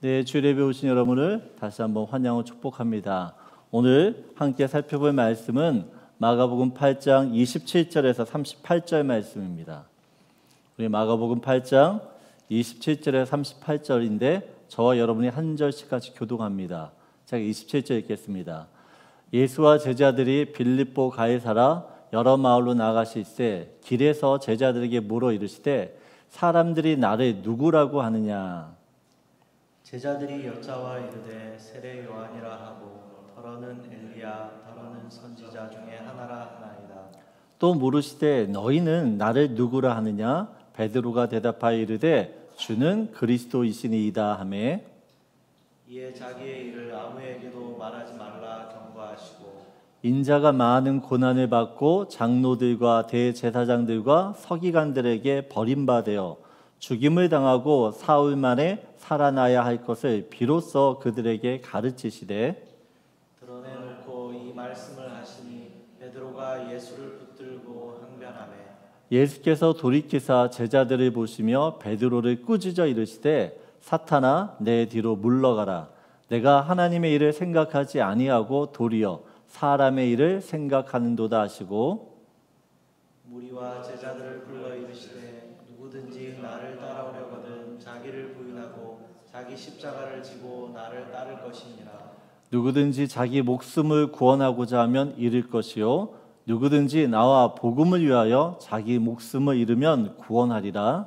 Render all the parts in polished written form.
네, 주일에 배우신 여러분을 다시 한번 환영하고 축복합니다. 오늘 함께 살펴볼 말씀은 마가복음 8장 27절에서 38절 말씀입니다. 우리 마가복음 8장 27절에서 38절인데 저와 여러분이 한 절씩 같이 교독합니다. 제가 27절 읽겠습니다. 예수와 제자들이 빌립보 가이사라 여러 마을로 나가실새 길에서 제자들에게 물어 이르시되 사람들이 나를 누구라고 하느냐. 제자들이 여짜와 이르되 세례 요한이라 하고 더러는 엘리야 더러는 선지자 중에 하나라 하나이다. 또 물으시되 너희는 나를 누구라 하느냐. 베드로가 대답하여 이르되 주는 그리스도이시니이다 하매 이에 자기의 일을 아무에게도 말하지 말라 경고하시고 인자가 많은 고난을 받고 장로들과 대제사장들과 서기관들에게 버림받아 죽임을 당하고 사흘 만에 살아나야 할 것을 비로소 그들에게 가르치시되 드러내놓고 이 말씀을 하시니 베드로가 예수를 붙들고 항변하매 예수께서 돌이키사 제자들을 보시며 베드로를 꾸짖어 이르시되 사탄아 내 뒤로 물러가라. 내가 하나님의 일을 생각하지 아니하고 도리어 사람의 일을 생각하는도다 하시고 무리와 제자들을 불러 이르시되 누구든지 나를 따라오려거든 자기를 부인하고 자기 십자가를 지고 나를 따를 것이니라. 누구든지 자기 목숨을 구원하고자 하면 잃을 것이요 누구든지 나와 복음을 위하여 자기 목숨을 잃으면 구원하리라.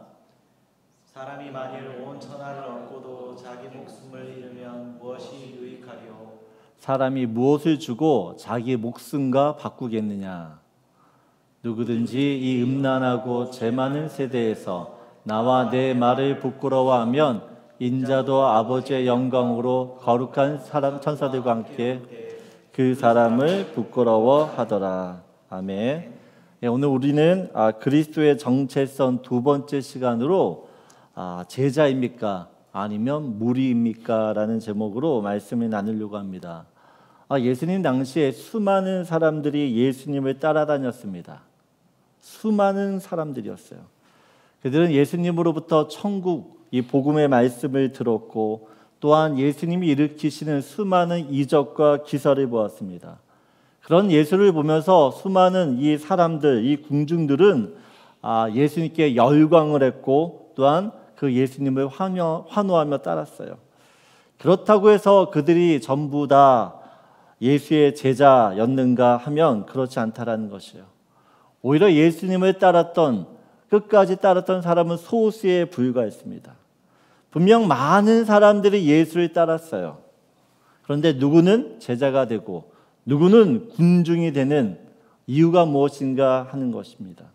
사람이 만일 온 천하를 얻고도 자기 목숨을 잃으면 무엇이 유익하리요? 사람이 무엇을 주고 자기 목숨과 바꾸겠느냐. 누구든지 이 음란하고 죄 많은 세대에서 나와 내 말을 부끄러워하면 인자도 아버지의 영광으로 거룩한 사람 천사들과 함께 그 사람을 부끄러워하더라. 아멘. 오늘 우리는 그리스도의 정체성 두 번째 시간으로 제자입니까? 아니면 무리입니까? 라는 제목으로 말씀을 나누려고 합니다. 예수님 당시에 수많은 사람들이 예수님을 따라다녔습니다. 수많은 사람들이었어요. 그들은 예수님으로부터 천국, 이 복음의 말씀을 들었고 또한 예수님이 일으키시는 수많은 이적과 기사를 보았습니다. 그런 예수를 보면서 수많은 이 사람들, 이 궁중들은 예수님께 열광을 했고 또한 그 예수님을 환호하며 따랐어요. 그렇다고 해서 그들이 전부 다 예수의 제자였는가 하면 그렇지 않다라는 것이에요. 오히려 예수님을 끝까지 따랐던 사람은 소수에 불과했습니다. 분명 많은 사람들이 예수를 따랐어요. 그런데 누구는 제자가 되고 누구는 군중이 되는 이유가 무엇인가 하는 것입니다.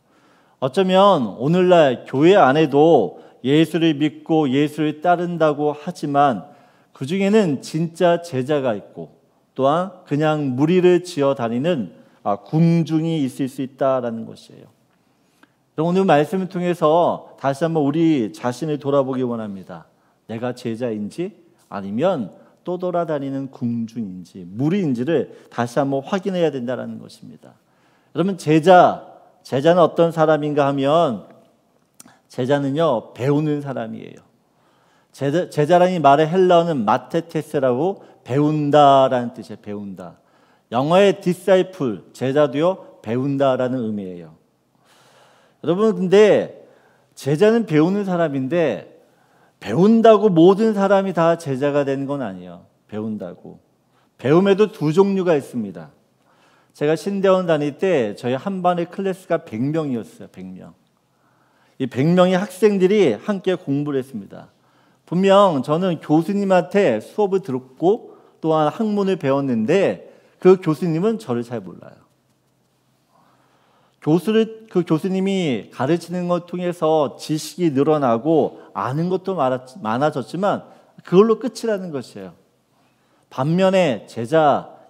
어쩌면 오늘날 교회 안에도 예수를 믿고 예수를 따른다고 하지만 그 중에는 진짜 제자가 있고 또한 그냥 무리를 지어 다니는 궁중이 있을 수 있다라는 것이에요. 오늘 말씀을 통해서 다시 한번 우리 자신을 돌아보기 원합니다. 내가 제자인지 아니면 또 돌아다니는 궁중인지 무리인지를 다시 한번 확인해야 된다는 것입니다. 여러분 제자는 어떤 사람인가 하면 제자는요 배우는 사람이에요. 제자라는 말의 헬라어는 마테테스라고 배운다라는 뜻이에요. 배운다. 영어의 disciple 제자도요 배운다라는 의미예요. 여러분 근데 제자는 배우는 사람인데 배운다고 모든 사람이 다 제자가 되는 건 아니에요. 배운다고. 배움에도 두 종류가 있습니다. 제가 신대원 다닐 때 저희 한 반의 클래스가 100명이었어요. 100명. 이 100명의 학생들이 함께 공부를 했습니다. 분명 저는 교수님한테 수업을 들었고 또한 학문을 배웠는데 그 교수님은 저를 잘 몰라요. 그 교수님이 가르치는 것 통해서 지식이 늘어나고 아는 것도 많아졌지만 그걸로 끝이라는 것이에요. 반면에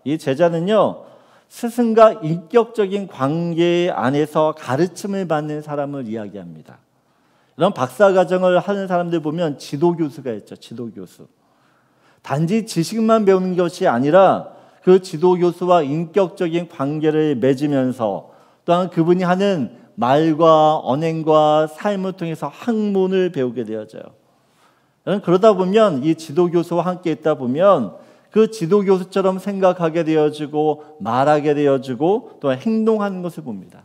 이 제자는요 스승과 인격적인 관계 안에서 가르침을 받는 사람을 이야기합니다. 이런 박사과정을 하는 사람들 보면 지도교수가 있죠. 지도교수. 단지 지식만 배우는 것이 아니라 그 지도교수와 인격적인 관계를 맺으면서 또한 그분이 하는 말과 언행과 삶을 통해서 학문을 배우게 되어져요. 그러다 보면 이 지도교수와 함께 있다 보면 그 지도교수처럼 생각하게 되어지고 말하게 되어지고 또 행동하는 것을 봅니다.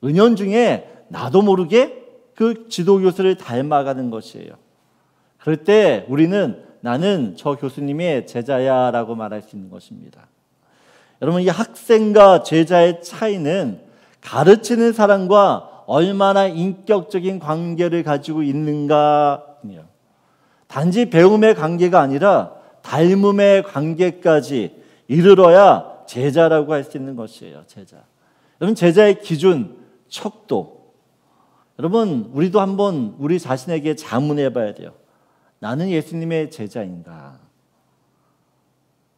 은연중에 나도 모르게 그 지도교수를 닮아가는 것이에요. 그럴 때 우리는 나는 저 교수님의 제자야 라고 말할 수 있는 것입니다. 여러분, 이 학생과 제자의 차이는 가르치는 사람과 얼마나 인격적인 관계를 가지고 있는가요. 단지 배움의 관계가 아니라 닮음의 관계까지 이르러야 제자라고 할 수 있는 것이에요. 제자. 여러분, 제자의 기준, 척도. 여러분, 우리도 한번 우리 자신에게 자문해 봐야 돼요. 나는 예수님의 제자인가?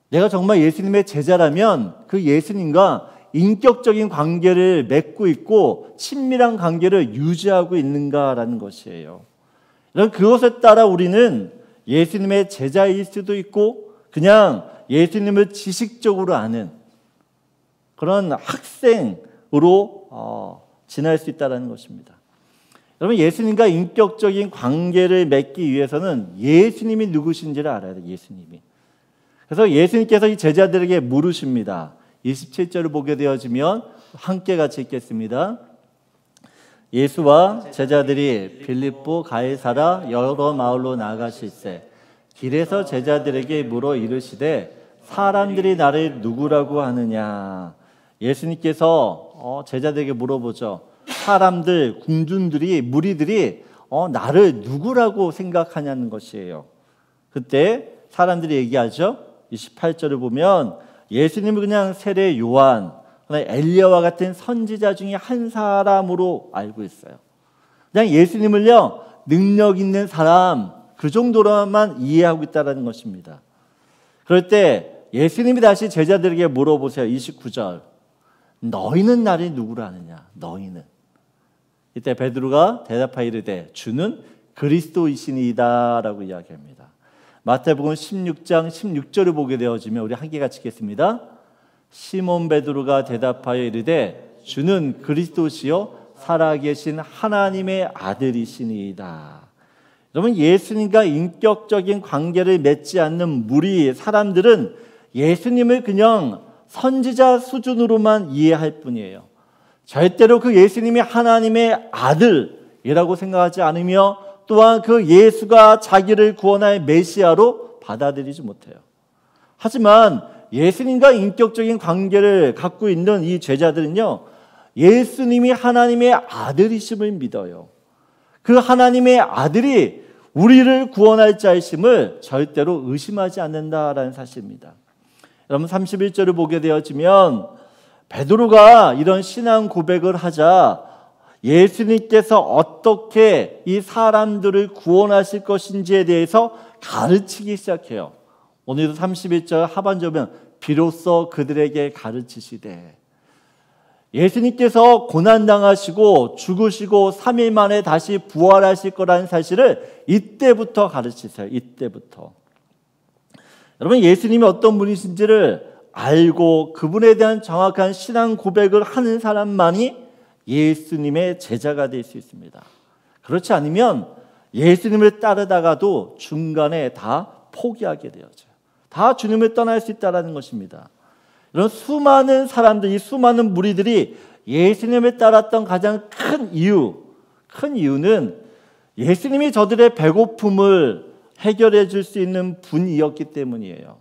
내가 정말 예수님의 제자라면 그 예수님과 인격적인 관계를 맺고 있고 친밀한 관계를 유지하고 있는가라는 것이에요. 그것에 따라 우리는 예수님의 제자일 수도 있고 그냥 예수님을 지식적으로 아는 그런 학생으로 지날 수 있다는 것입니다. 여러분, 예수님과 인격적인 관계를 맺기 위해서는 예수님이 누구신지를 알아야 돼요. 예수님이. 그래서 예수님께서 이 제자들에게 물으십니다. 27절을 보게 되어지면 함께 같이 읽겠습니다. 예수와 제자들이 빌립보 가이사라 여러 마을로 나가실새 길에서 제자들에게 물어 이르시되 사람들이 나를 누구라고 하느냐. 예수님께서 제자들에게 물어보죠. 사람들, 군중들이, 무리들이 나를 누구라고 생각하냐는 것이에요. 그때 사람들이 얘기하죠. 28절을 보면 예수님을 그냥 세례 요한, 엘리야와 같은 선지자 중에 한 사람으로 알고 있어요. 그냥 예수님을요, 능력 있는 사람, 그 정도로만 이해하고 있다는 것입니다. 그럴 때 예수님이 다시 제자들에게 물어보세요. 29절. 너희는 나를 누구로 아느냐? 너희는. 이때 베드로가 대답하여 이르되 주는 그리스도이시니이다 라고 이야기합니다. 마태복음 16장 16절을 보게 되어지면 우리 함께 같이 읽겠습니다. 시몬 베드로가 대답하여 이르되 주는 그리스도시요 살아계신 하나님의 아들이시니이다. 여러분, 예수님과 인격적인 관계를 맺지 않는 무리 사람들은 예수님을 그냥 선지자 수준으로만 이해할 뿐이에요. 절대로 그 예수님이 하나님의 아들이라고 생각하지 않으며 또한 그 예수가 자기를 구원할 메시아로 받아들이지 못해요. 하지만 예수님과 인격적인 관계를 갖고 있는 이 제자들은요, 예수님이 하나님의 아들이심을 믿어요. 그 하나님의 아들이 우리를 구원할 자이심을 절대로 의심하지 않는다라는 사실입니다. 여러분, 31절을 보게 되어지면 베드로가 이런 신앙 고백을 하자 예수님께서 어떻게 이 사람들을 구원하실 것인지에 대해서 가르치기 시작해요. 오늘도 31절 하반절에 보면 비로소 그들에게 가르치시되, 예수님께서 고난당하시고 죽으시고 3일 만에 다시 부활하실 거라는 사실을 이때부터 가르치세요. 이때부터. 여러분, 예수님이 어떤 분이신지를 알고 그분에 대한 정확한 신앙 고백을 하는 사람만이 예수님의 제자가 될 수 있습니다. 그렇지 않으면 예수님을 따르다가도 중간에 다 포기하게 되어져요. 다 주님을 떠날 수 있다는 것입니다. 이런 수많은 사람들, 이 수많은 무리들이 예수님을 따랐던 가장 큰 이유는 예수님이 저들의 배고픔을 해결해 줄 수 있는 분이었기 때문이에요.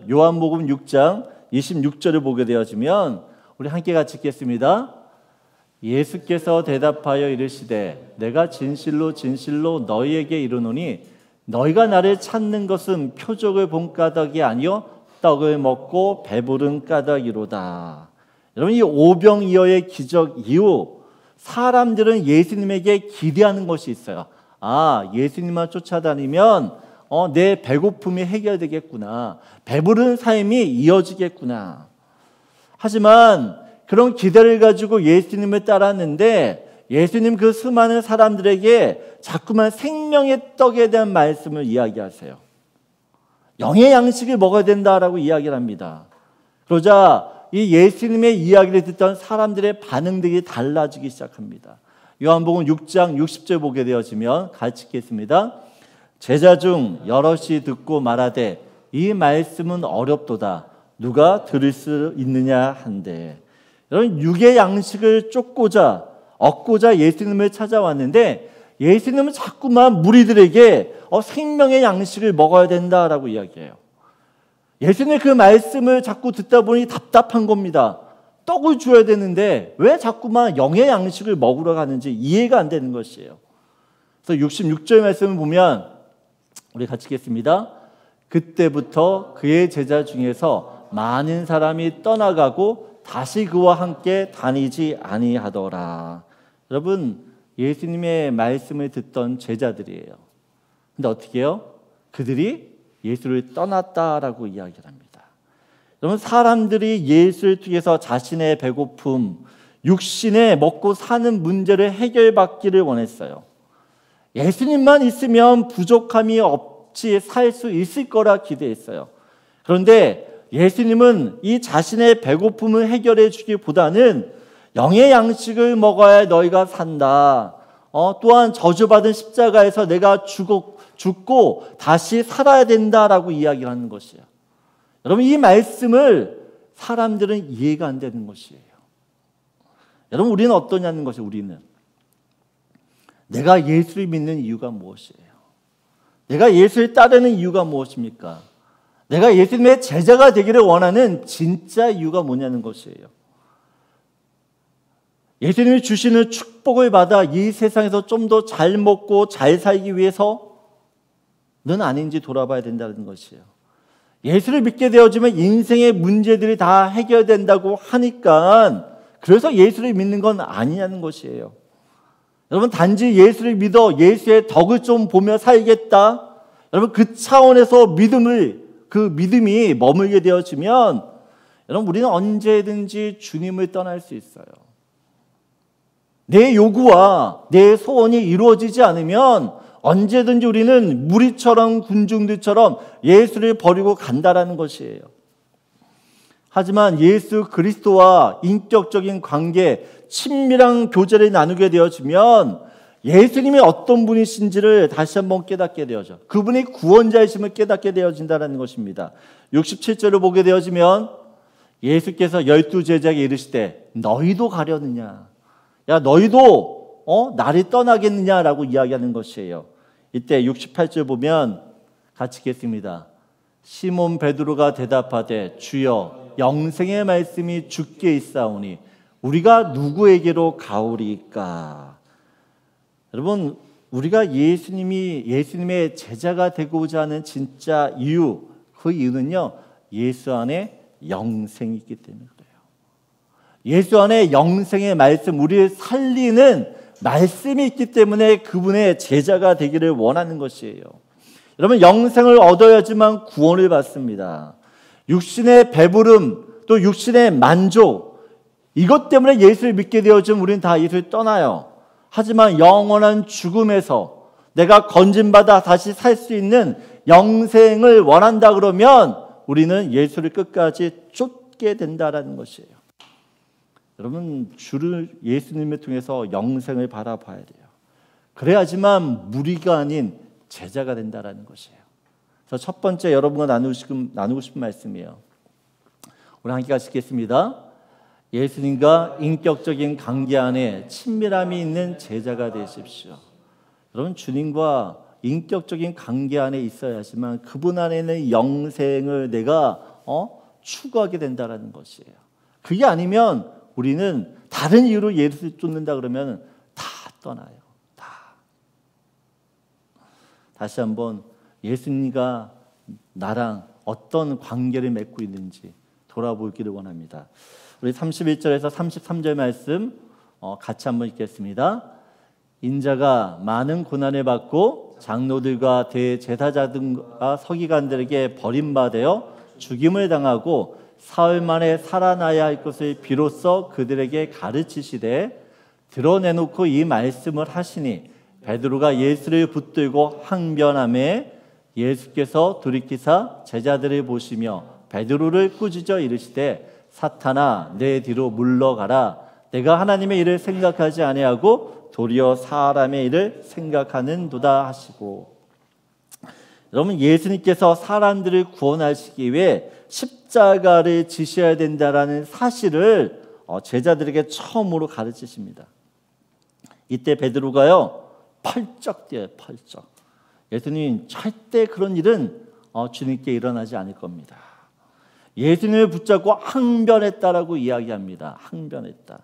요한복음 6장 26절을 보게 되어지면 우리 함께 같이 읽겠습니다. 예수께서 대답하여 이르시되 내가 진실로 진실로 너희에게 이르노니 너희가 나를 찾는 것은 표적을 본 까닭이 아니요 떡을 먹고 배부른 까닭이로다. 여러분, 이 오병이어의 기적 이후 사람들은 예수님에게 기대하는 것이 있어요. 아, 예수님만 쫓아다니면 내 배고픔이 해결되겠구나. 배부른 삶이 이어지겠구나. 하지만 그런 기대를 가지고 예수님을 따랐는데 예수님 그 수많은 사람들에게 자꾸만 생명의 떡에 대한 말씀을 이야기하세요. 영의 양식을 먹어야 된다라고 이야기를 합니다. 그러자 이 예수님의 이야기를 듣던 사람들의 반응들이 달라지기 시작합니다. 요한복음 6장 60절 보게 되어지면 같이 읽겠습니다. 제자 중 여럿이 듣고 말하되 이 말씀은 어렵도다. 누가 들을 수 있느냐 한데. 여러분, 육의 양식을 얻고자 예수님을 찾아왔는데 예수님은 자꾸만 무리들에게 생명의 양식을 먹어야 된다라고 이야기해요. 예수님의 그 말씀을 자꾸 듣다 보니 답답한 겁니다. 떡을 줘야 되는데 왜 자꾸만 영의 양식을 먹으러 가는지 이해가 안 되는 것이에요. 그래서 66절 말씀을 보면 우리 같이 읽겠습니다. 그때부터 그의 제자 중에서 많은 사람이 떠나가고 다시 그와 함께 다니지 아니하더라. 여러분, 예수님의 말씀을 듣던 제자들이에요. 근데 어떻게 해요? 그들이 예수를 떠났다라고 이야기를 합니다. 여러분, 사람들이 예수를 통해서 자신의 배고픔, 육신에 먹고 사는 문제를 해결받기를 원했어요. 예수님만 있으면 부족함이 없이 살 수 있을 거라 기대했어요. 그런데 예수님은 이 자신의 배고픔을 해결해 주기보다는 영의 양식을 먹어야 너희가 산다. 또한 저주받은 십자가에서 내가 죽고 다시 살아야 된다라고 이야기를 하는 것이에요. 여러분, 이 말씀을 사람들은 이해가 안 되는 것이에요. 여러분, 우리는 어떠냐는 것이에요. 우리는 내가 예수를 믿는 이유가 무엇이에요? 내가 예수를 따르는 이유가 무엇입니까? 내가 예수님의 제자가 되기를 원하는 진짜 이유가 뭐냐는 것이에요. 예수님이 주시는 축복을 받아 이 세상에서 좀 더 잘 먹고 잘 살기 위해서는 아닌지 돌아봐야 된다는 것이에요. 예수를 믿게 되어지면 인생의 문제들이 다 해결된다고 하니까 그래서 예수를 믿는 건 아니냐는 것이에요. 여러분, 단지 예수를 믿어 예수의 덕을 좀 보며 살겠다. 여러분, 그 차원에서 그 믿음이 머물게 되어지면 여러분, 우리는 언제든지 주님을 떠날 수 있어요. 내 요구와 내 소원이 이루어지지 않으면 언제든지 우리는 무리처럼 군중들처럼 예수를 버리고 간다라는 것이에요. 하지만 예수 그리스도와 인격적인 관계, 친밀한 교제를 나누게 되어지면 예수님이 어떤 분이신지를 다시 한번 깨닫게 되어져. 그분이 구원자이심을 깨닫게 되어진다는 것입니다. 67절을 보게 되어지면 예수께서 12제자에게 이르시되 너희도 가려느냐? 야, 너희도 나를 떠나겠느냐라고 이야기하는 것이에요. 이때 68절 보면 같이 읽겠습니다. 시몬 베드로가 대답하되 주여 영생의 말씀이 주께 있사오니 우리가 누구에게로 가오리까? 여러분, 우리가 예수님의 제자가 되고자 하는 진짜 이유, 그 이유는요, 예수 안에 영생이 있기 때문에 그래요. 예수 안에 영생의 말씀, 우리를 살리는 말씀이 있기 때문에 그분의 제자가 되기를 원하는 것이에요. 여러분, 영생을 얻어야지만 구원을 받습니다. 육신의 배부름, 또 육신의 만족, 이것 때문에 예수를 믿게 되어지면 우리는 다 예수를 떠나요. 하지만 영원한 죽음에서 내가 건진받아 다시 살 수 있는 영생을 원한다 그러면 우리는 예수를 끝까지 쫓게 된다라는 것이에요. 여러분, 예수님을 통해서 영생을 바라봐야 돼요. 그래야지만 무리가 아닌 제자가 된다라는 것이에요. 그래서 첫 번째 여러분과 나누고 싶은 말씀이에요. 우리 함께 같이 읽겠습니다. 예수님과 인격적인 관계 안에 친밀함이 있는 제자가 되십시오. 여러분, 주님과 인격적인 관계 안에 있어야지만 그분 안에는 영생을 내가 추구하게 된다라는 것이에요. 그게 아니면 우리는 다른 이유로 예수를 쫓는다 그러면 다 떠나요. 다. 다시 한번 예수님과 나랑 어떤 관계를 맺고 있는지 돌아보기를 원합니다. 우리 31절에서 33절 말씀 같이 한번 읽겠습니다. 인자가 많은 고난을 받고 장로들과 대제사장들과 서기관들에게 버림받아 죽임을 당하고 사흘 만에 살아나야 할 것을 비로소 그들에게 가르치시되 드러내놓고 이 말씀을 하시니 베드로가 예수를 붙들고 항변하매 예수께서 돌이키사 제자들을 보시며 베드로를 꾸짖어 이르시되 사탄아 내 뒤로 물러가라. 내가 하나님의 일을 생각하지 아니하고 도리어 사람의 일을 생각하는도다 하시고. 여러분, 예수님께서 사람들을 구원하시기 위해 십자가를 지셔야 된다라는 사실을 제자들에게 처음으로 가르치십니다. 이때 베드로가요, 펄쩍 뛰어요. 펄쩍. 예수님 절대 그런 일은 주님께 일어나지 않을 겁니다. 예수님을 붙잡고 항변했다라고 이야기합니다. 항변했다.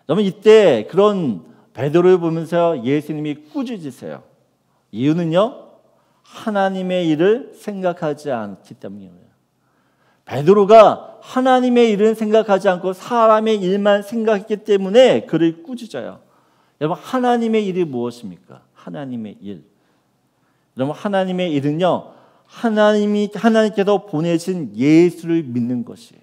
여러분, 이때 그런 베드로를 보면서 예수님이 꾸짖으세요. 이유는요, 하나님의 일을 생각하지 않기 때문이에요. 베드로가 하나님의 일은 생각하지 않고 사람의 일만 생각했기 때문에 그를 꾸짖어요. 여러분, 하나님의 일이 무엇입니까? 하나님의 일. 여러분, 하나님의 일은요, 하나님께서 보내신 예수를 믿는 것이에요.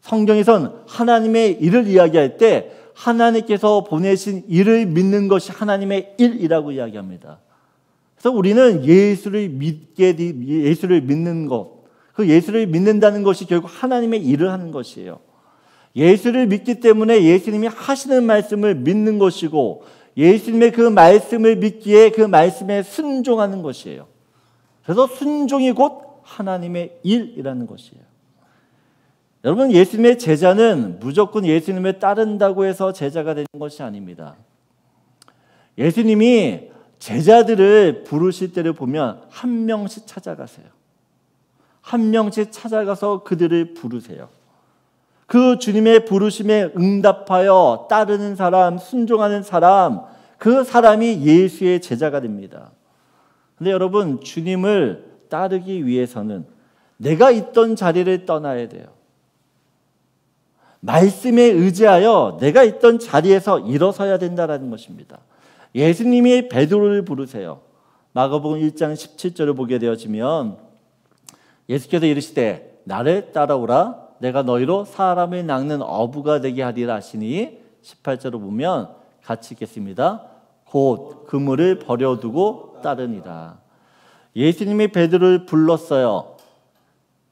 성경에선 하나님의 일을 이야기할 때 하나님께서 보내신 일을 믿는 것이 하나님의 일이라고 이야기합니다. 그래서 우리는 예수를 믿는 것, 그 예수를 믿는다는 것이 결국 하나님의 일을 하는 것이에요. 예수를 믿기 때문에 예수님이 하시는 말씀을 믿는 것이고, 예수님의 그 말씀을 믿기에 그 말씀에 순종하는 것이에요. 그래서 순종이 곧 하나님의 일이라는 것이에요. 여러분, 예수님의 제자는 무조건 예수님을 따른다고 해서 제자가 되는 것이 아닙니다. 예수님이 제자들을 부르실 때를 보면 한 명씩 찾아가세요. 한 명씩 찾아가서 그들을 부르세요. 그 주님의 부르심에 응답하여 따르는 사람, 순종하는 사람, 그 사람이 예수의 제자가 됩니다. 근데 여러분, 주님을 따르기 위해서는 내가 있던 자리를 떠나야 돼요. 말씀에 의지하여 내가 있던 자리에서 일어서야 된다는 것입니다. 예수님이 베드로를 부르세요. 마가복음 1장 17절을 보게 되어지면 예수께서 이르시되 나를 따라오라, 내가 너희로 사람을 낚는 어부가 되게 하리라 하시니, 18절을 보면 같이 읽겠습니다. 곧 그물을 버려두고 따르니라. 예수님이 베드로를 불렀어요.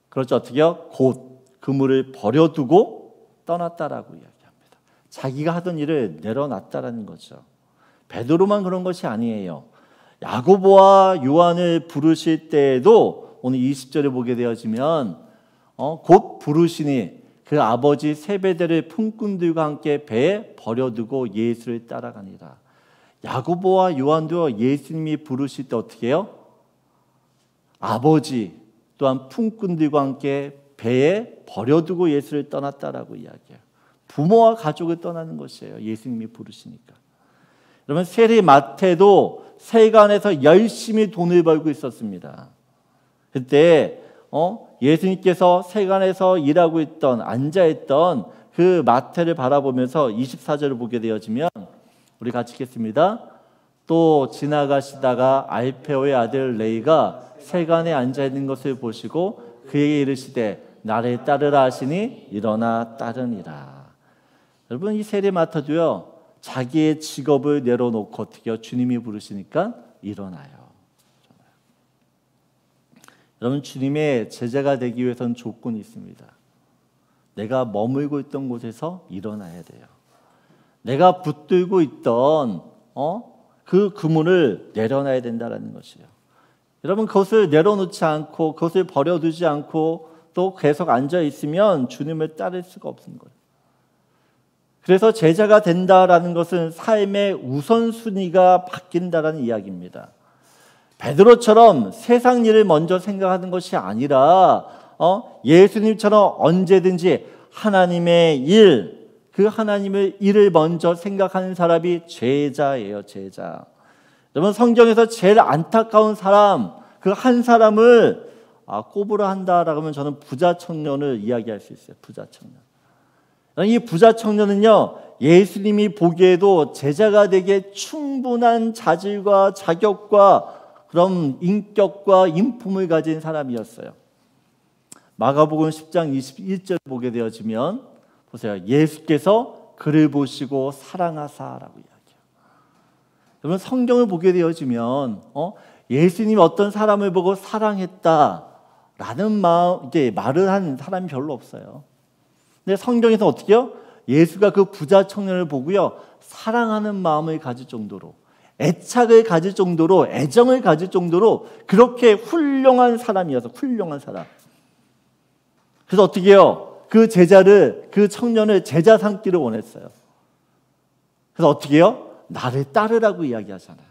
그렇죠. 어떻게요? 곧 그물을 버려두고 떠났다라고 이야기합니다. 자기가 하던 일을 내려놨다라는 거죠. 베드로만 그런 것이 아니에요. 야고보와 요한을 부르실 때에도 오늘 20절에 보게 되어지면 곧 부르시니 그 아버지 세베대를 품꾼들과 함께 배에 버려두고 예수를 따라가니라. 야고보와 요한도 예수님이 부르실 때 어떻게 해요? 아버지 또한 품꾼들과 함께 배에 버려두고 예수를 떠났다라고 이야기해요. 부모와 가족을 떠나는 것이에요. 예수님이 부르시니까. 여러분, 세리 마태도 세간에서 열심히 돈을 벌고 있었습니다. 그때 예수님께서 세간에서 일하고 있던, 앉아있던 그 마태를 바라보면서 24절을 보게 되어지면 우리 같이 읽겠습니다. 또 지나가시다가 알페오의 아들 레이가 세간에 앉아있는 것을 보시고 그에게 이르시되 나를 따르라 하시니 일어나 따르니라. 여러분, 이 세리 마태도요, 자기의 직업을 내려놓고 어떻게 주님이 부르시니까 일어나요. 여러분, 주님의 제자가 되기 위해서는 조건이 있습니다. 내가 머물고 있던 곳에서 일어나야 돼요. 내가 붙들고 있던 그 그물을 내려놔야 된다는 것이에요. 여러분, 그것을 내려놓지 않고 그것을 버려두지 않고 또 계속 앉아 있으면 주님을 따를 수가 없는 거예요. 그래서 제자가 된다라는 것은 삶의 우선순위가 바뀐다라는 이야기입니다. 베드로처럼 세상 일을 먼저 생각하는 것이 아니라 예수님처럼 언제든지 하나님의 일, 그 하나님의 일을 먼저 생각하는 사람이 제자예요. 제자. 여러분, 성경에서 제일 안타까운 사람, 그 한 사람을 꼽으라 한다라고 하면 저는 부자 청년을 이야기할 수 있어요. 부자 청년. 이 부자 청년은요, 예수님이 보기에도 제자가 되기에 충분한 자질과 자격과 그런 인격과 인품을 가진 사람이었어요. 마가복음 10장 21절 보게 되어지면 보세요. 예수께서 그를 보시고 사랑하사라고 이야기해요. 여러분, 성경을 보게 되어지면 예수님이 어떤 사람을 보고 사랑했다라는 말을 하는 사람이 별로 없어요. 근데 성경에서 어떻게 해요? 예수가 그 부자 청년을 보고요, 사랑하는 마음을 가질 정도로, 애착을 가질 정도로, 애정을 가질 정도로 그렇게 훌륭한 사람이어서, 훌륭한 사람. 그래서 어떻게 해요? 그 제자를, 그 청년을 제자 삼기를 원했어요. 그래서 어떻게 해요? 나를 따르라고 이야기하잖아요.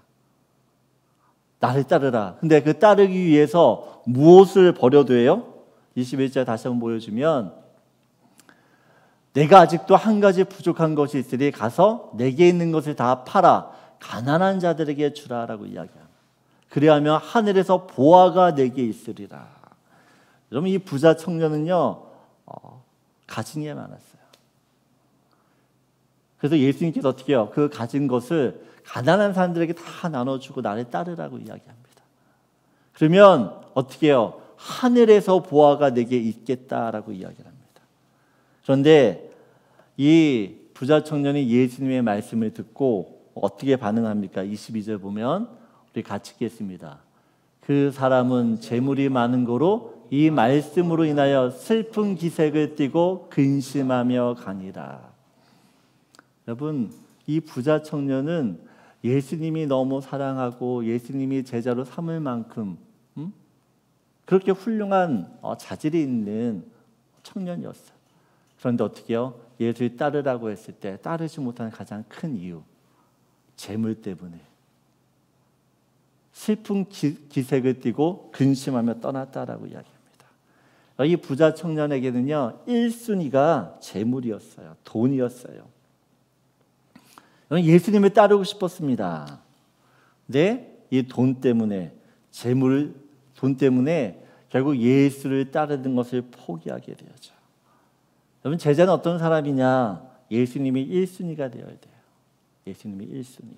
나를 따르라. 근데 그 따르기 위해서 무엇을 버려도 해요? 21절 다시 한번 보여주면, 내가 아직도 한 가지 부족한 것이 있으니 가서 내게 있는 것을 다 팔아 가난한 자들에게 주라라고 이야기합니다. 그리하면 하늘에서 보화가 내게 있으리라. 여러분, 이 부자 청년은요, 가진 게 많았어요. 그래서 예수님께서 어떻게 해요? 그 가진 것을 가난한 사람들에게 다 나눠주고 나를 따르라고 이야기합니다. 그러면 어떻게 해요? 하늘에서 보화가 내게 있겠다라고 이야기를 합니다. 그런데 이 부자 청년이 예수님의 말씀을 듣고 어떻게 반응합니까? 22절 보면 우리 같이 읽겠습니다. 그 사람은 재물이 많은 거로 이 말씀으로 인하여 슬픈 기색을 띠고 근심하며 가니라. 여러분, 이 부자 청년은 예수님이 너무 사랑하고 예수님이 제자로 삼을 만큼 그렇게 훌륭한 자질이 있는 청년이었어요. 그런데 어떻게 해요? 예수를 따르라고 했을 때 따르지 못하는 가장 큰 이유, 재물 때문에 슬픈 기색을 띠고 근심하며 떠났다라고 이야기합니다. 이 부자 청년에게는요, 1순위가 재물이었어요. 돈이었어요. 예수님을 따르고 싶었습니다. 근데 이 돈 때문에, 돈 때문에 결국 예수를 따르는 것을 포기하게 되었죠. 여러분, 제자는 어떤 사람이냐? 예수님이 1순위가 되어야 돼요. 예수님이 1순위.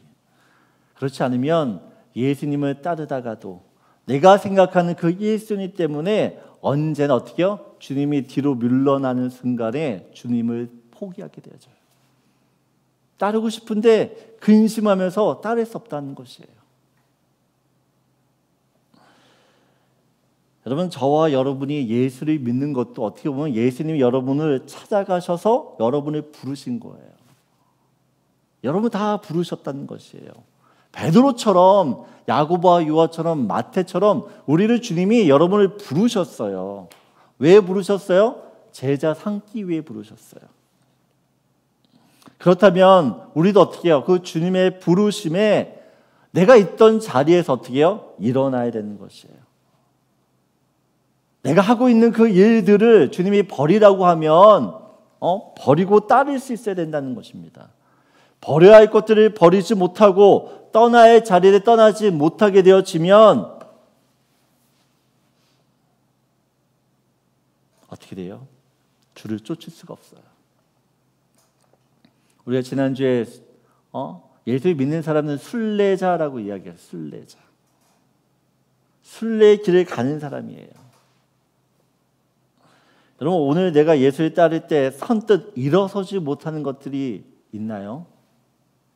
그렇지 않으면 예수님을 따르다가도 내가 생각하는 그 1순위 때문에 언제나 어떻게 해요? 주님이 뒤로 물러나는 순간에 주님을 포기하게 되어져요. 따르고 싶은데 근심하면서 따를 수 없다는 것이에요. 여러분, 저와 여러분이 예수를 믿는 것도 어떻게 보면 예수님이 여러분을 찾아가셔서 여러분을 부르신 거예요. 여러분 다 부르셨다는 것이에요. 베드로처럼, 야고보와 요한처럼, 마태처럼 우리를 주님이 여러분을 부르셨어요. 왜 부르셨어요? 제자 삼기 위해 부르셨어요. 그렇다면 우리도 어떻게 해요? 그 주님의 부르심에 내가 있던 자리에서 어떻게 해요? 일어나야 되는 것이에요. 내가 하고 있는 그 일들을 주님이 버리라고 하면 버리고 따를 수 있어야 된다는 것입니다. 버려야 할 것들을 버리지 못하고 떠나야 할 자리를 떠나지 못하게 되어지면 어떻게 돼요? 주를 쫓을 수가 없어요. 우리가 지난주에 예수를 믿는 사람은 순례자라고 이야기해요. 순례자. 순례의 길을 가는 사람이에요. 여러분, 오늘 내가 예수를 따를 때 선뜻 일어서지 못하는 것들이 있나요?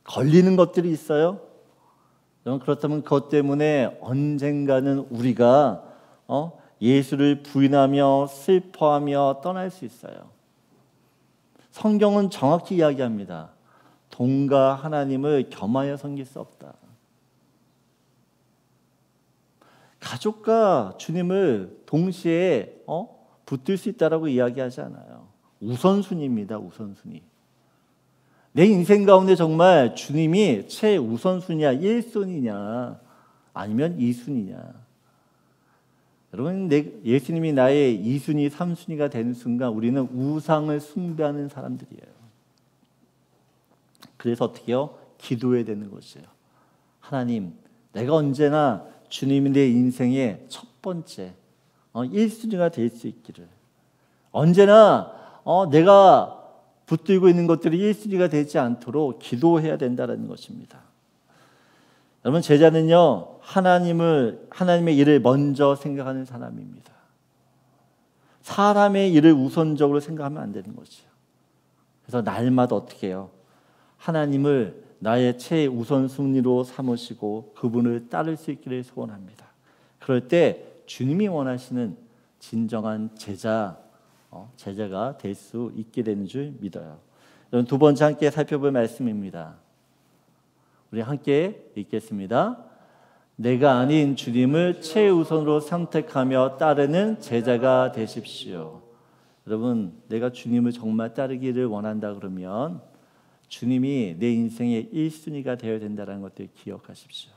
걸리는 것들이 있어요? 여러분, 그렇다면 그것 때문에 언젠가는 우리가 예수를 부인하며 슬퍼하며 떠날 수 있어요. 성경은 정확히 이야기합니다. 돈과 하나님을 겸하여 섬길 수 없다. 가족과 주님을 동시에 붙들 수 있다라고 이야기하지 않아요. 우선순위입니다. 우선순위. 내 인생 가운데 정말 주님이 최우선순위야, 1순위냐 아니면 2순위냐. 여러분, 예수님이 나의 2순위, 3순위가 되는 순간 우리는 우상을 숭배하는 사람들이에요. 그래서 어떻게 해요? 기도해야 되는 것이에요. 하나님, 내가 언제나 주님이 내 인생의 첫 번째 1순위가 될 수 있기를, 언제나 내가 붙들고 있는 것들이 1순위가 되지 않도록 기도해야 된다는 것입니다. 여러분, 제자는요, 하나님의 일을 먼저 생각하는 사람입니다. 사람의 일을 우선적으로 생각하면 안 되는 거죠. 그래서 날마다 어떻게 해요? 하나님을 나의 최우선순위로 삼으시고 그분을 따를 수 있기를 소원합니다. 그럴 때 주님이 원하시는 진정한 제자가 될 수 있게 되는 줄 믿어요. 두 번째 함께 살펴볼 말씀입니다. 우리 함께 읽겠습니다. 내가 아닌 주님을 최우선으로 선택하며 따르는 제자가 되십시오. 여러분, 내가 주님을 정말 따르기를 원한다 그러면 주님이 내 인생의 1순위가 되어야 된다는 것들 기억하십시오.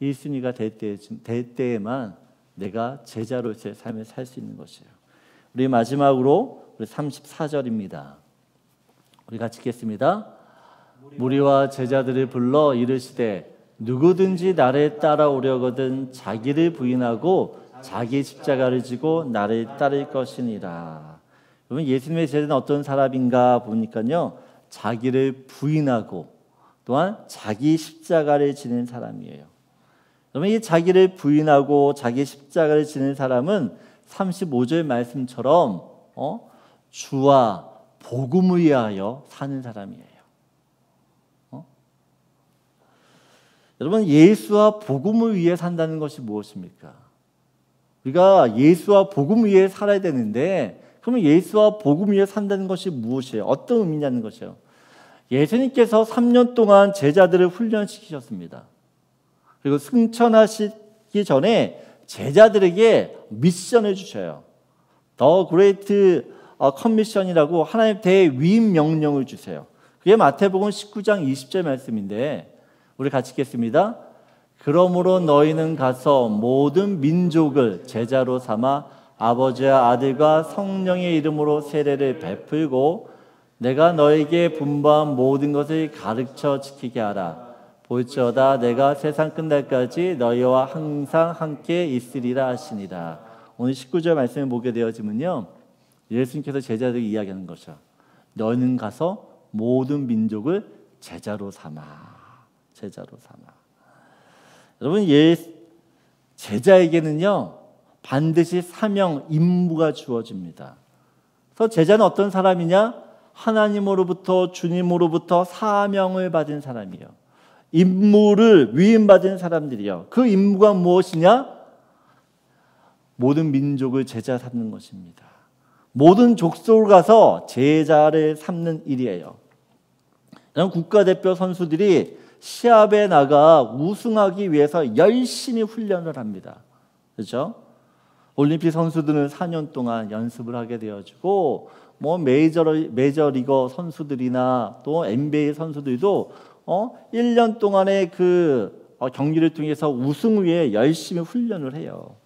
1순위가 될 때에만 내가 제자로서의 삶을 살 수 있는 것이에요. 우리 마지막으로 우리 34절입니다. 우리 같이 읽겠습니다. 무리와 제자들을 불러 이르시되 누구든지 나를 따라오려거든 자기를 부인하고 자기 십자가를 지고 나를 따를 것이니라. 그러면 예수님의 제자는 어떤 사람인가 보니까요, 자기를 부인하고 또한 자기 십자가를 지는 사람이에요. 그러면 이 자기를 부인하고 자기 십자가를 지는 사람은 35절 말씀처럼 주와 복음을 위하여 사는 사람이에요. 여러분, 예수와 복음을 위해 산다는 것이 무엇입니까? 우리가 예수와 복음을 위해 살아야 되는데, 그러면 예수와 복음을 위해 산다는 것이 무엇이에요? 어떤 의미냐는 것이에요. 예수님께서 3년 동안 제자들을 훈련시키셨습니다. 그리고 승천하시기 전에 제자들에게 미션을 주셔요. 더 그레이트 커미션이라고 하나님 대위임 명령을 주세요. 그게 마태복음 19장 20절 말씀인데, 우리 같이 읽겠습니다. 그러므로 너희는 가서 모든 민족을 제자로 삼아 아버지와 아들과 성령의 이름으로 세례를 베풀고 내가 너에게 분부한 모든 것을 가르쳐 지키게 하라. 볼지어다 내가 세상 끝날까지 너희와 항상 함께 있으리라 하시니라. 오늘 19절 말씀을 보게 되어지면요, 예수님께서 제자들에게 이야기하는 것이죠. 너희는 가서 모든 민족을 제자로 삼아. 제자로 삼아. 여러분, 제자에게는요 반드시 사명, 임무가 주어집니다. 그래서 제자는 어떤 사람이냐? 하나님으로부터, 주님으로부터 사명을 받은 사람이에요. 임무를 위임받은 사람들이요. 그 임무가 무엇이냐? 모든 민족을 제자 삼는 것입니다. 모든 족속을 가서 제자를 삼는 일이에요. 국가대표 선수들이 시합에 나가 우승하기 위해서 열심히 훈련을 합니다. 그렇죠? 올림픽 선수들은 4년 동안 연습을 하게 되어지고, 메이저리거 선수들이나 또 NBA 선수들도 1년 동안의 그 경기를 통해서 우승을 위해 열심히 훈련을 해요.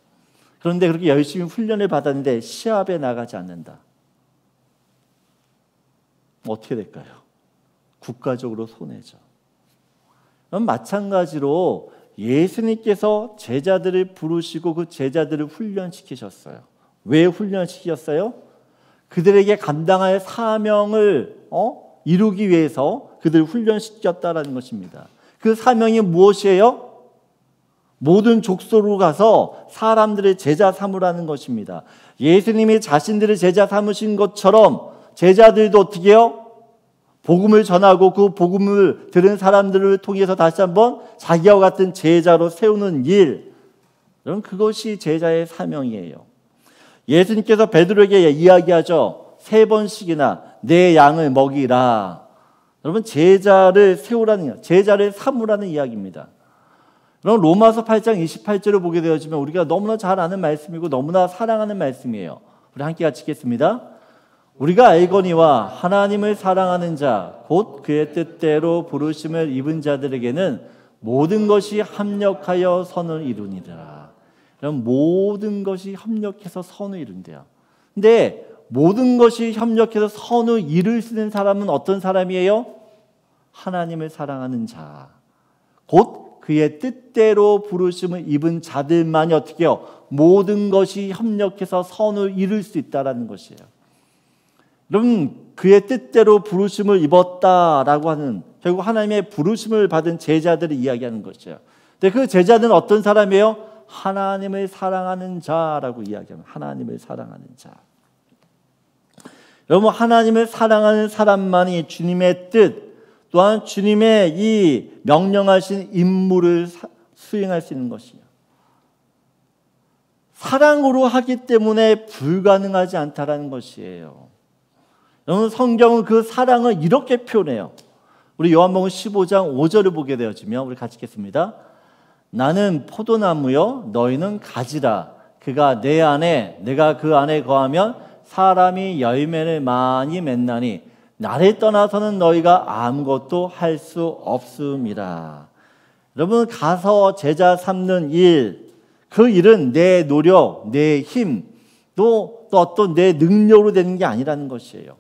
그런데 그렇게 열심히 훈련을 받았는데 시합에 나가지 않는다. 어떻게 될까요? 국가적으로 손해죠. 마찬가지로 예수님께서 제자들을 부르시고 그 제자들을 훈련시키셨어요. 왜 훈련시키셨어요? 그들에게 감당할 사명을 이루기 위해서 그들을 훈련시켰다라는 것입니다. 그 사명이 무엇이에요? 모든 족속으로 가서 사람들의 제자 삼으라는 것입니다. 예수님이 자신들을 제자 삼으신 것처럼 제자들도 어떻게 해요? 복음을 전하고 그 복음을 들은 사람들을 통해서 다시 한번 자기와 같은 제자로 세우는 일, 그것이 제자의 사명이에요. 예수님께서 베드로에게 이야기하죠. 3번씩이나 내 양을 먹이라. 여러분, 제자를 세우라는, 제자를 삼으라는 이야기입니다. 그럼 로마서 8장 28절을 보게 되어지면 우리가 너무나 잘 아는 말씀이고 너무나 사랑하는 말씀이에요. 우리 함께 같이 읽겠습니다. 우리가 알거니와 하나님을 사랑하는 자, 곧 그의 뜻대로 부르심을 입은 자들에게는 모든 것이 합력하여 선을 이루니라. 그럼 모든 것이 협력해서 선을 이룬대요. 근데 모든 것이 협력해서 선을 이룰 수 있는 사람은 어떤 사람이에요? 하나님을 사랑하는 자, 곧 그의 뜻대로 부르심을 입은 자들만이 어떻게 해요? 모든 것이 협력해서 선을 이룰 수 있다는 것이에요. 여러분, 그의 뜻대로 부르심을 입었다라고 하는, 결국 하나님의 부르심을 받은 제자들을 이야기하는 것이에요. 근데 그 제자들은 어떤 사람이에요? 하나님을 사랑하는 자라고 이야기합니다. 하나님을 사랑하는 자. 여러분, 하나님을 사랑하는 사람만이 주님의 뜻, 또한 주님의 이 명령하신 임무를 수행할 수 있는 것이에요. 사랑으로 하기 때문에 불가능하지 않다라는 것이에요. 여러분, 성경은 그 사랑을 이렇게 표현해요. 우리 요한복음 15장 5절을 보게 되어지면 우리 같이 읽겠습니다. 나는 포도나무요 너희는 가지라. 그가 내 안에 내가 그 안에 거하면 사람이 열매를 많이 맺나니 나를 떠나서는 너희가 아무것도 할 수 없음이라. 여러분, 가서 제자 삼는 일, 그 일은 내 노력, 내 힘, 또 어떤 내 능력으로 되는 게 아니라는 것이에요.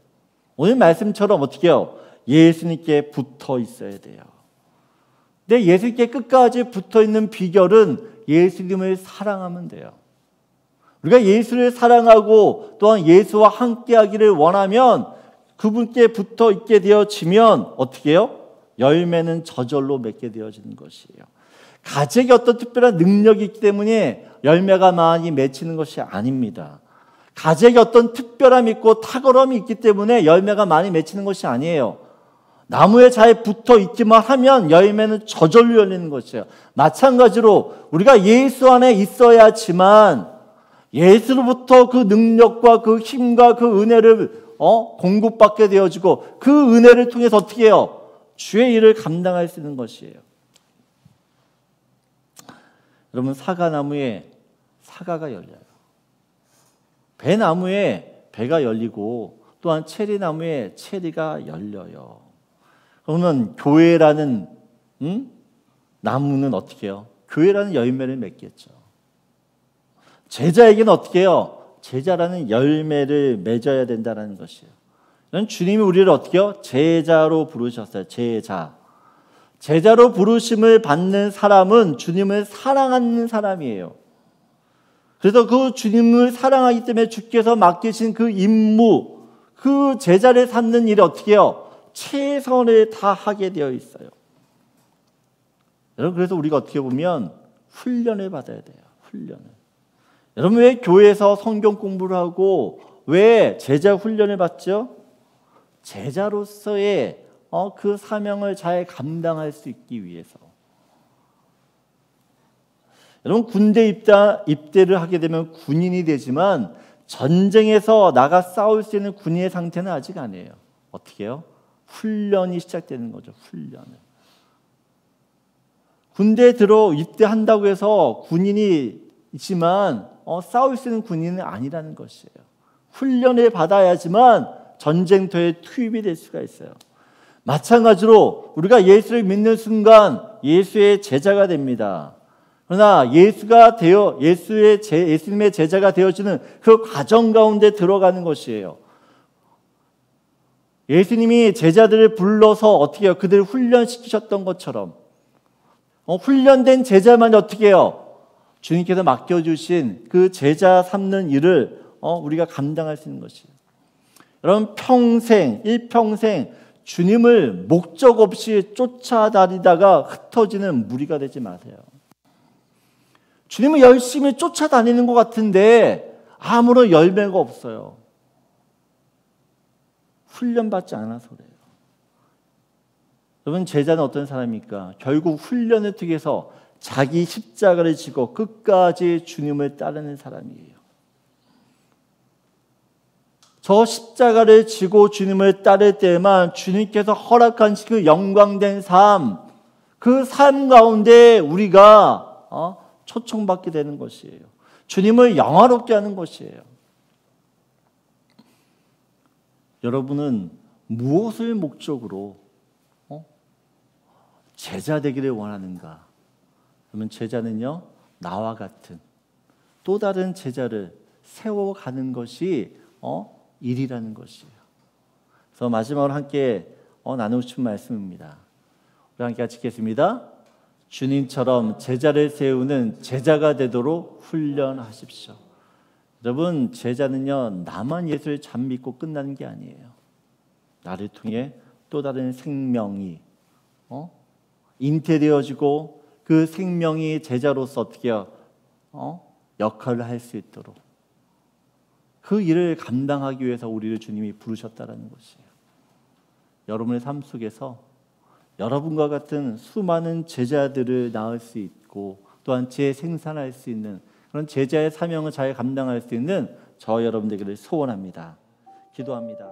오늘 말씀처럼 어떻게 해요? 예수님께 붙어 있어야 돼요. 근데 예수님께 끝까지 붙어 있는 비결은 예수님을 사랑하면 돼요. 우리가 예수를 사랑하고 또한 예수와 함께 하기를 원하면 그분께 붙어 있게 되어지면 어떻게 해요? 열매는 저절로 맺게 되어지는 것이에요. 가지에게 어떤 특별한 능력이 있기 때문에 열매가 많이 맺히는 것이 아닙니다. 가지에게 어떤 특별함이 있고 탁월함이 있기 때문에 열매가 많이 맺히는 것이 아니에요. 나무에 잘 붙어 있기만 하면 열매는 저절로 열리는 것이에요. 마찬가지로 우리가 예수 안에 있어야지만 예수로부터 그 능력과 그 힘과 그 은혜를 공급받게 되어지고 그 은혜를 통해서 어떻게 해요? 주의 일을 감당할 수 있는 것이에요. 여러분, 사과나무에 사과가 열려요. 배나무에 배가 열리고 또한 체리나무에 체리가 열려요. 그러면 교회라는 나무는 어떻게 해요? 교회라는 열매를 맺겠죠. 제자에게는 어떻게 해요? 제자라는 열매를 맺어야 된다는 것이에요. 주님이 우리를 어떻게 해요? 제자로 부르셨어요. 제자. 제자로 부르심을 받는 사람은 주님을 사랑하는 사람이에요. 그래서 그 주님을 사랑하기 때문에 주께서 맡기신 그 임무, 그 제자를 삼는 일이 어떻게 해요? 최선을 다하게 되어 있어요. 여러분, 그래서 우리가 어떻게 보면 훈련을 받아야 돼요. 훈련을. 여러분, 왜 교회에서 성경 공부를 하고 왜 제자 훈련을 받죠? 제자로서의 그 사명을 잘 감당할 수 있기 위해서. 여러분, 군대 입대를 하게 되면 군인이 되지만 전쟁에서 나가 싸울 수 있는 군인의 상태는 아직 아니에요. 어떻게 해요? 훈련이 시작되는 거죠. 훈련을. 군대에 들어 입대한다고 해서 군인이 있지만 싸울 수 있는 군인은 아니라는 것이에요. 훈련을 받아야지만 전쟁터에 투입이 될 수가 있어요. 마찬가지로 우리가 예수를 믿는 순간 예수의 제자가 됩니다. 그러나 예수님의 제자가 되어지는 그 과정 가운데 들어가는 것이에요. 예수님이 제자들을 불러서 어떻게 해요? 그들을 훈련시키셨던 것처럼 훈련된 제자만 어떻게 해요? 주님께서 맡겨주신 그 제자 삼는 일을 우리가 감당할 수 있는 것이에요. 여러분, 일평생 주님을 목적 없이 쫓아다니다가 흩어지는 무리가 되지 마세요. 주님을 열심히 쫓아다니는 것 같은데 아무런 열매가 없어요. 훈련받지 않아서 그래요. 여러분, 제자는 어떤 사람입니까? 결국 훈련을 통해서 자기 십자가를 지고 끝까지 주님을 따르는 사람이에요. 저 십자가를 지고 주님을 따를 때만 주님께서 허락한 그 영광된 삶, 그 삶 가운데 우리가 초청받게 되는 것이에요. 주님을 영화롭게 하는 것이에요. 여러분은 무엇을 목적으로 제자 되기를 원하는가? 그러면 제자는요, 나와 같은 또 다른 제자를 세워가는 것이 일이라는 것이에요. 그래서 마지막으로 함께 나누고 싶은 말씀입니다. 우리 함께 같이 읽겠습니다. 주님처럼 제자를 세우는 제자가 되도록 훈련하십시오. 여러분, 제자는요, 나만 예수를 잘 믿고 끝나는 게 아니에요. 나를 통해 또 다른 생명이 잉태되어지고 그 생명이 제자로서 어떻게 해요? 역할을 할 수 있도록 그 일을 감당하기 위해서 우리를 주님이 부르셨다는 것이에요. 여러분의 삶 속에서 여러분과 같은 수많은 제자들을 낳을 수 있고 또한 재생산할 수 있는 그런 제자의 사명을 잘 감당할 수 있는 저 여러분 되기를 소원합니다. 기도합니다.